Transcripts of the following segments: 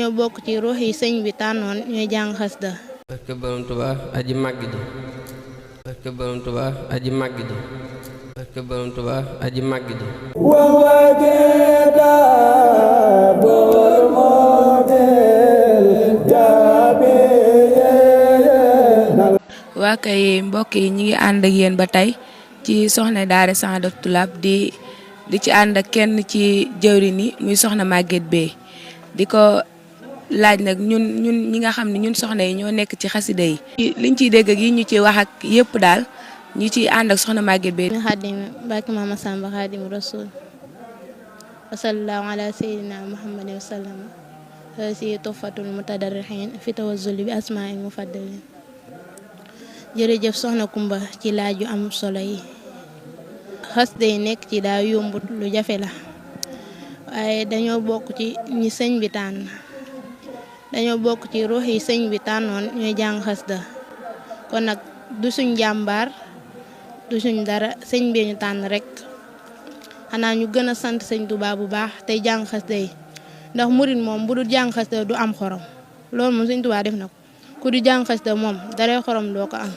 dañoo bokk ci ruux yi sëñ bi tànnoon ñuy jàng xasida. barke borom Tuubaa aji màgg ji barke borom Tuubaa aji màgg ji barke borom Tuubaa aji màgg ji waa kay mbokk yi ñi ngi ànd ak yéen ba tey ci soxna daara Saadatu Tulaab di ci ànd ak kenn ci jëwriñ yi muy soxna Maguette Beye di ko laaj nag ñun ñi nga xam ne ñun soxna yi ñoo nekk ci xasida yi liñ ciy dégg ak yi ñu ci wax ak yëpp daal ñu ciy ànd ak soxna Maguette Beye. xaadim barke Maama Samba xaadim rasul wa sallallahu ala sayyidina muhammadin wa sallam si tuhfatul mutadarrihin fi tawazzuli bi asmaa'il mufaddalin. jërëjëf soxna Kumba ci laaj yu am solo yi. xasida yi nekk ci daa yombut lu jafe la waaye dañoo bokk ci ñi sëñ bi tànn dañoo bokk ci ruux yi sëñ bi tànnoon ñuy jàng xasida kon nag du suñ jàmbaar du suñ dara sëñ bi ñu tànn rek xanaa ñu gën a sant sëñ Tuubaa bu baax tey jàng xasida yi ndax murit moom bu du jàng xasida du am xorom loolu moom sëñ Tuubaa def na ko ku du jàng xasida moom daree xorom doo ko am.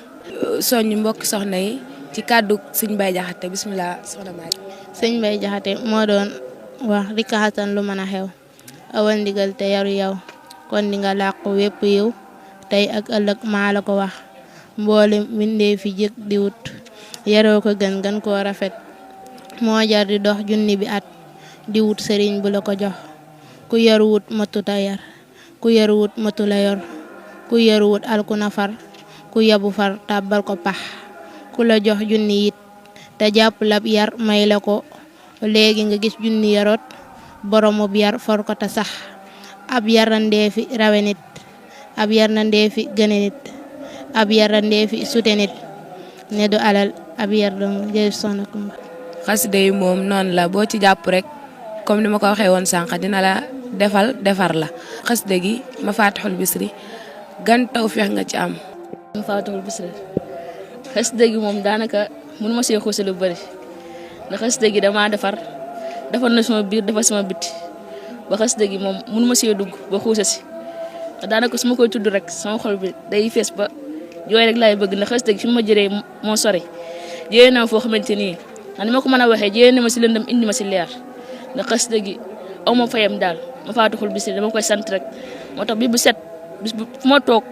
soññ mbokki soxna yi ci kàddu sëñ Baye Jaxate bismillah soxna Maguette. sëñ Baye Jaxate moo doon wax rikkaxatan lu mën a xew awal ndigal te yaru yow kon di nga làqu wépp yiw tey ak ëllëg maa la ko wax mboole mbindee fi jëkk di wut yaroo ko gën koo rafet moo jar di dox junni bi at di wut sëriñ bu la ko jox ku yaru wut matu ta yar ku yaru wut matu la yor ku yaru wut alku na far ku yabu far tàbbal ko pax ku la jox junni it te jàpp lab yar may la ko léegi nga gis junni yaroot boromub yar for ko te sax ab yarandee fi rawe nit ab yarandee fi gëne nit ab yarandee fi sute nit ne du alal ab yar dong jërëjëf soxna Kumba. xasida yi moom noonu la boo ci jàpp rek comme ni ma ko waxee woon sànq dina la defar la xasida gi Mafatihul Bichri gan tawfeex nga ci am. Mafatihul Bichri xasida gi moom daanaka mënu ma see xuuse lu bëri ndax xasida gi damaa defar na sama biir defar sama biti ba xasida gi moom mënu ma see dugg ba xuuse si daanaka su ma koy tudd rek sama xol bi day fees ba jooy rek laay bëgg ndax xasida gi fi ma jëree moo sori jëyee na ma foo xamante nii ni ma ko mën a waxee jëyee na ma si lëndëm indi ma si leer ndax xasida gi aw ma fayam daal Mafatihul Bichri dama koy sant rek moo tax bis bu set bis bu fu ma toog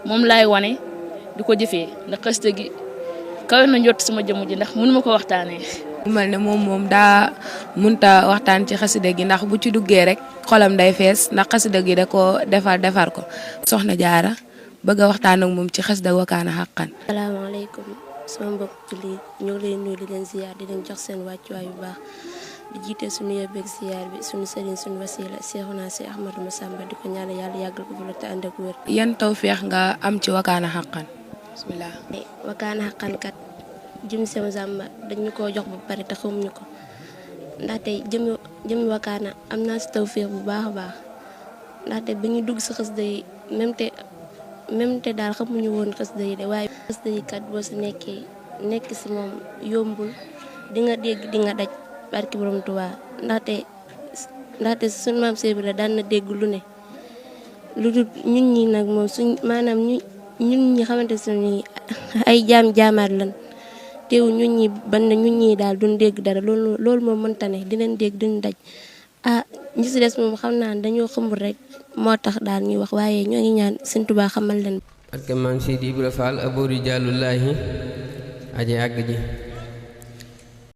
moom laay wane di ko jëfee ndax xasida gi kawe na njott sama jëmm ji ndax mënu ma ko waxtaanee. mu mel ne moom daa munta waxtaan ci xasida gi ndax bu ci duggee rek xolam day fees ndax xasida gi da ko defar ko soxna Jaara bëgg a waxtaan ak moom ci xasida Wakaana Haqqan. salaamaaleykum sama mbokk jullit ñu ngi leen nuyu di leen ziyaar di leen jox seen wàccuwaay bu baax di jiite suñu yóbbeeg ziyaar bi suñu sëriñ suñu wasila Seexuna si Ahmadou Massamba di ko ñaanal yàlla yàggal ko fi la te ànd ak wér. yan tawfeex nga am ci Wakaana Haqqan bismillah. Wakaana Haqqan kat jëm sama Samba dañu ko jox ba pare te xamuñu ko ndaxte jëmi Wakaana am naa si tawfeex bu baax a baax ndaxte ba ñu dugg si xasida yi même te daal xamuñu woon xasida yi de waaye xasida yi kat boo si nekk si moom yombul di nga dégg di nga daj barki borom Tuubaa ndaxte suñu maam Seex Ibra daan na dégg lu ne lu dul ñun ñi nag moom maanaam ñun ñi xamante ne ay jaamaat lan teew ñun ñi daal duñ dégg dara loolu moom mënta ne dinañ dégg duñ daj ñi si des moom xam naa dañoo xamul rek moo tax daal ñuy wax waaye ñoo ngi ñaan Sëñ Tuubaa xamal leen. ak maam Seydi Ibra Fall abori jàllullaahi aji àgg ji